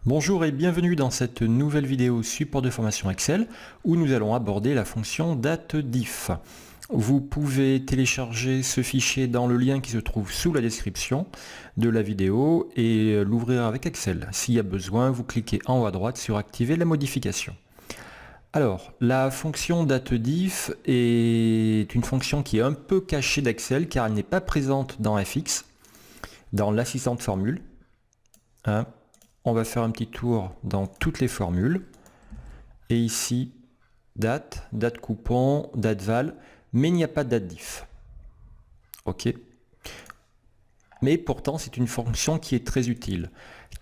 Bonjour et bienvenue dans cette nouvelle vidéo support de formation Excel où nous allons aborder la fonction datediff. Vous pouvez télécharger ce fichier dans le lien qui se trouve sous la description de la vidéo et l'ouvrir avec Excel. S'il y a besoin, vous cliquez en haut à droite sur activer la modification. Alors, la fonction datediff est une fonction qui est un peu cachée d'Excel car elle n'est pas présente dans FX, dans l'assistante formule. On va faire un petit tour dans toutes les formules. Et ici, date, date coupon, date val, mais il n'y a pas de date diff. OK. Mais pourtant, c'est une fonction qui est très utile,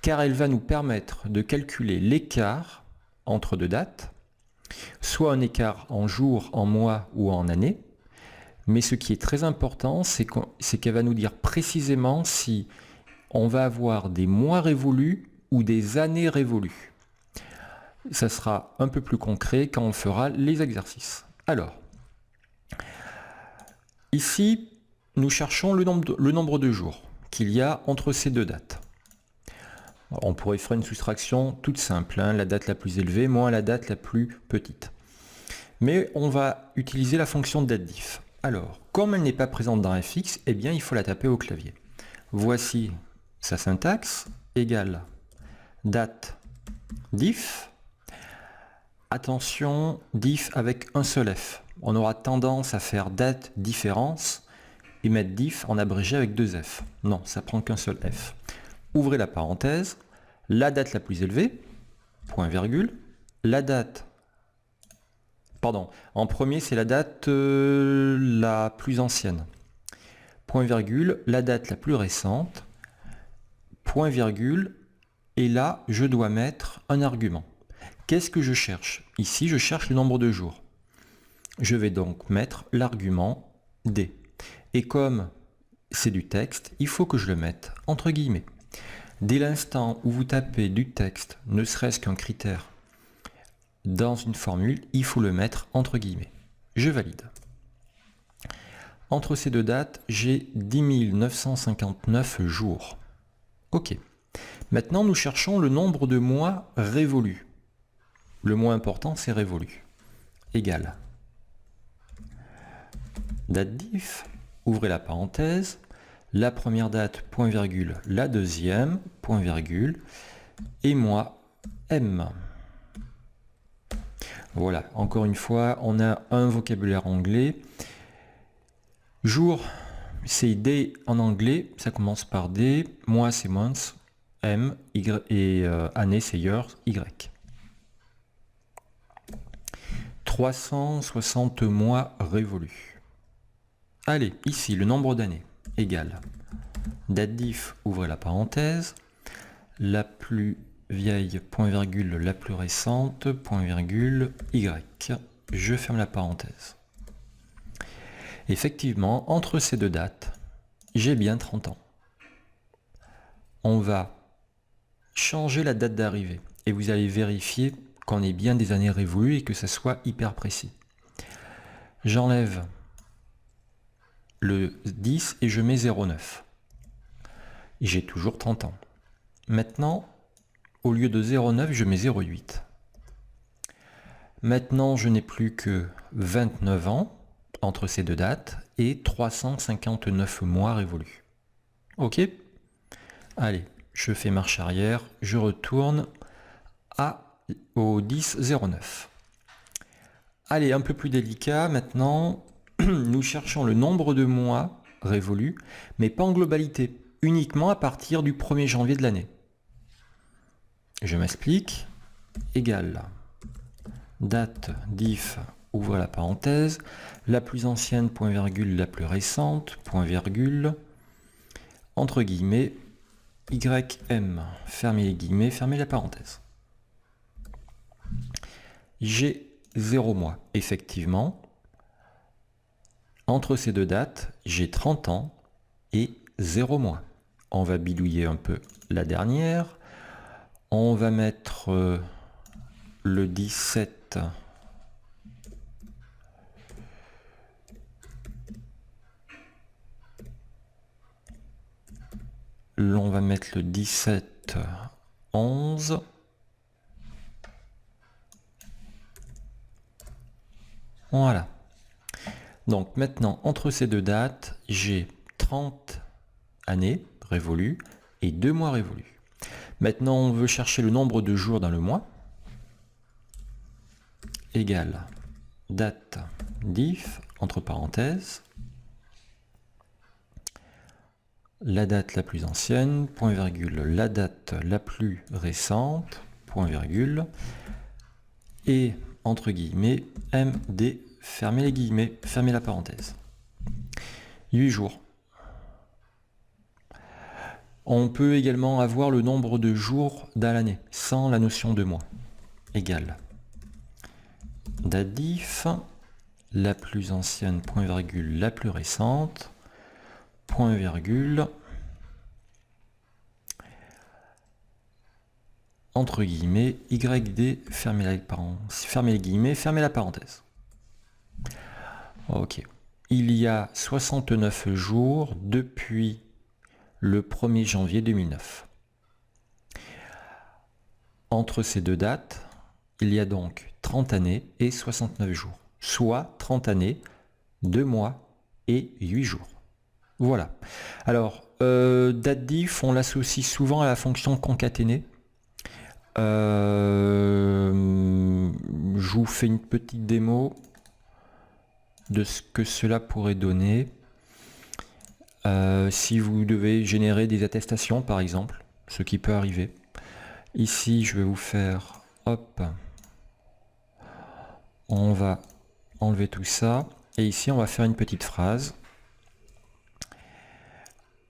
car elle va nous permettre de calculer l'écart entre deux dates, soit un écart en jours, en mois ou en années. Mais ce qui est très important, c'est qu'elle va nous dire précisément si on va avoir des mois révolus ou des années révolues. Ça sera un peu plus concret quand on fera les exercices. Alors, ici, nous cherchons le nombre de jours qu'il y a entre ces deux dates. On pourrait faire une soustraction toute simple, la date la plus élevée moins la date la plus petite. Mais on va utiliser la fonction datediff. Alors, comme elle n'est pas présente dans FX, eh bien, il faut la taper au clavier. Voici sa syntaxe, égale date diff. Attention, diff avec un seul F. On aura tendance à faire date différence et mettre diff en abrégé avec deux F. Non, ça prend qu'un seul F. Ouvrez la parenthèse, la date la plus élevée, point virgule, la date, pardon, en premier c'est la date la plus ancienne, point virgule, la date la plus récente, point virgule, et là, je dois mettre un argument. Qu'est-ce que je cherche? Ici, je cherche le nombre de jours. Je vais donc mettre l'argument D. Et comme c'est du texte, il faut que je le mette entre guillemets. Dès l'instant où vous tapez du texte, ne serait-ce qu'un critère, dans une formule, il faut le mettre entre guillemets. Je valide. Entre ces deux dates, j'ai 10 959 jours. OK. Maintenant, nous cherchons le nombre de mois révolus. Le mot important, c'est révolu. Égal. Date diff, ouvrez la parenthèse, la première date, point virgule, la deuxième, point virgule, et mois, M. Voilà, encore une fois, on a un vocabulaire anglais. Jour, c'est day en anglais, ça commence par D, mois c'est months, M, Y, et année c'est years, Y. 360 mois révolus. Allez, ici, le nombre d'années, égal. Date diff, ouvrez la parenthèse, la plus vieille, point virgule, la plus récente, point virgule, Y. Je ferme la parenthèse. Effectivement, entre ces deux dates, j'ai bien 30 ans. On va changer la date d'arrivée et vous allez vérifier qu'on ait bien des années révolues et que ça soit hyper précis. J'enlève le 10 et je mets 0,9. J'ai toujours 30 ans. Maintenant, au lieu de 0,9, je mets 0,8. Maintenant, je n'ai plus que 29 ans entre ces deux dates et 359 mois révolus. OK? Allez, je fais marche arrière, je retourne au 10,09. Allez, un peu plus délicat maintenant, nous cherchons le nombre de mois révolus, mais pas en globalité, uniquement à partir du 1er janvier de l'année. Je m'explique, égal date diff, ouvre la parenthèse, la plus ancienne, point virgule, la plus récente, point virgule, entre guillemets, YM, fermez les guillemets, fermez la parenthèse. J'ai 0 mois, effectivement. Entre ces deux dates, j'ai 30 ans et 0 mois. On va bidouiller un peu la dernière. On va mettre le 17. On va mettre le 17, 11. Voilà. Donc maintenant, entre ces deux dates, j'ai 30 années révolues et 2 mois révolus. Maintenant, on veut chercher le nombre de jours dans le mois. Égale date diff, entre parenthèses, la date la plus ancienne, point virgule, la date la plus récente, point virgule, et entre guillemets, MD, fermez les guillemets, fermez la parenthèse. 8 jours. On peut également avoir le nombre de jours dans l'année, sans la notion de mois. Égale date diff, la plus ancienne, point virgule, la plus récente, point virgule, entre guillemets, YD, fermez les guillemets, fermez la parenthèse. Ok. Il y a 69 jours depuis le 1er janvier 2009. Entre ces deux dates, il y a donc 30 années et 69 jours, soit 30 années, 2 mois et 8 jours. Voilà. Alors, date diff, on l'associe souvent à la fonction concaténée. Je vous fais une petite démo de ce que cela pourrait donner. Si vous devez générer des attestations, par exemple, ce qui peut arriver. Ici, je vais vous faire, hop, on va enlever tout ça. Et ici, on va faire une petite phrase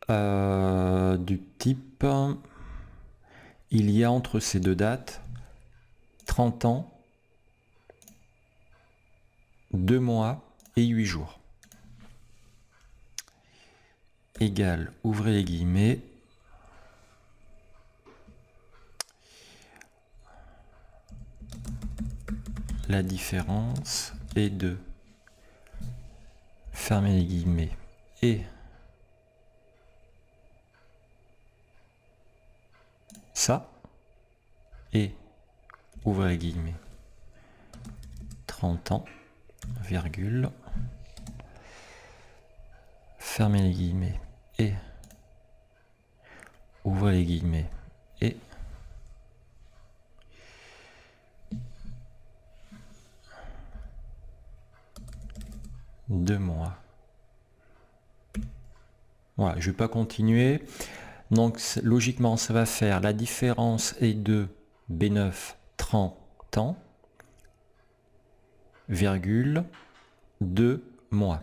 du type, il y a entre ces deux dates 30 ans, 2 mois et 8 jours. Égale, ouvrez les guillemets, la différence est de, fermez les guillemets, et ça, et ouvrez les guillemets, 30 ans, virgule, fermez les guillemets, et ouvrez les guillemets, et deux mois. Voilà, je ne vais pas continuer. Donc logiquement, ça va faire la différence est de B9 30 ans, virgule, 2 mois.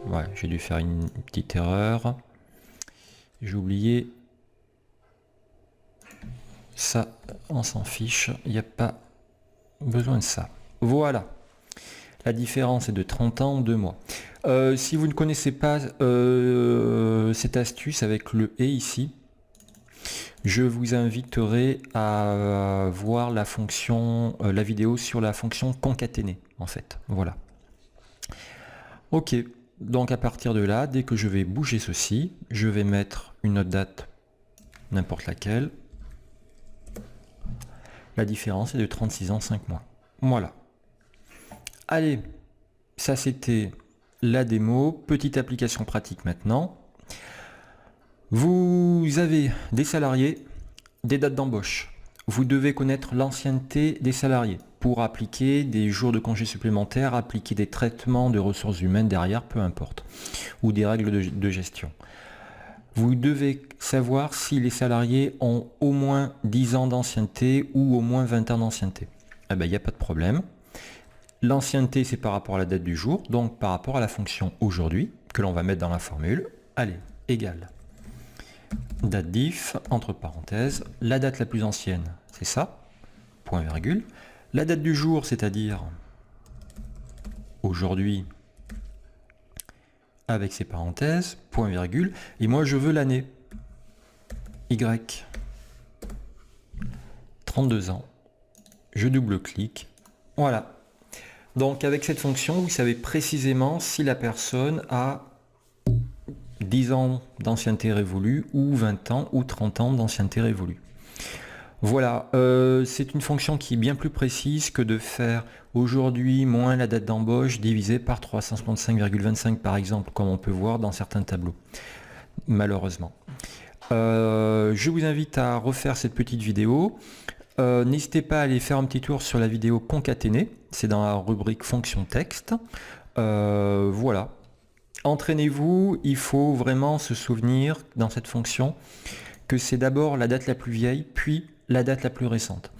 Ouais, j'ai dû faire une petite erreur. J'ai oublié. Ça, on s'en fiche. Il n'y a pas besoin de ça. Voilà. La différence est de 30 ans, 2 mois. Si vous ne connaissez pas cette astuce avec le « et » ici, je vous inviterai à voir la fonction, la vidéo sur la fonction concaténée, en fait. Voilà. Ok. Donc à partir de là, dès que je vais bouger ceci, je vais mettre une autre date, n'importe laquelle. La différence est de 36 ans, 5 mois. Voilà. Allez, ça c'était la démo. Petite application pratique maintenant. Vous avez des salariés, des dates d'embauche. Vous devez connaître l'ancienneté des salariés pour appliquer des jours de congés supplémentaires, appliquer des traitements de ressources humaines derrière, peu importe, ou des règles de gestion. Vous devez savoir si les salariés ont au moins 10 ans d'ancienneté ou au moins 20 ans d'ancienneté. Eh bien, il n'y a pas de problème. L'ancienneté, c'est par rapport à la date du jour, donc par rapport à la fonction aujourd'hui, que l'on va mettre dans la formule. Allez, égale date diff, entre parenthèses, la date la plus ancienne, c'est ça, point virgule. La date du jour, c'est-à-dire aujourd'hui, avec ses parenthèses, point virgule. Et moi, je veux l'année. Y. 32 ans. Je double-clique. Voilà. Donc, avec cette fonction, vous savez précisément si la personne a 10 ans d'ancienneté révolue ou 20 ans ou 30 ans d'ancienneté révolue. Voilà, c'est une fonction qui est bien plus précise que de faire aujourd'hui moins la date d'embauche divisé par 365,25 par exemple, comme on peut voir dans certains tableaux, malheureusement. Je vous invite à refaire cette petite vidéo. N'hésitez pas à aller faire un petit tour sur la vidéo concaténée, c'est dans la rubrique fonction texte. Voilà. Entraînez-vous, il faut vraiment se souvenir dans cette fonction que c'est d'abord la date la plus vieille, puis la date la plus récente.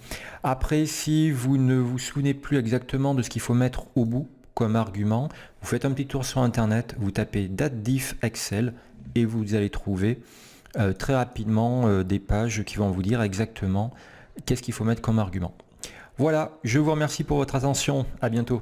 Après, si vous ne vous souvenez plus exactement de ce qu'il faut mettre au bout comme argument, vous faites un petit tour sur internet, vous tapez date diff Excel et vous allez trouver très rapidement des pages qui vont vous dire exactement qu'est-ce qu'il faut mettre comme argument. Voilà, je vous remercie pour votre attention, à bientôt.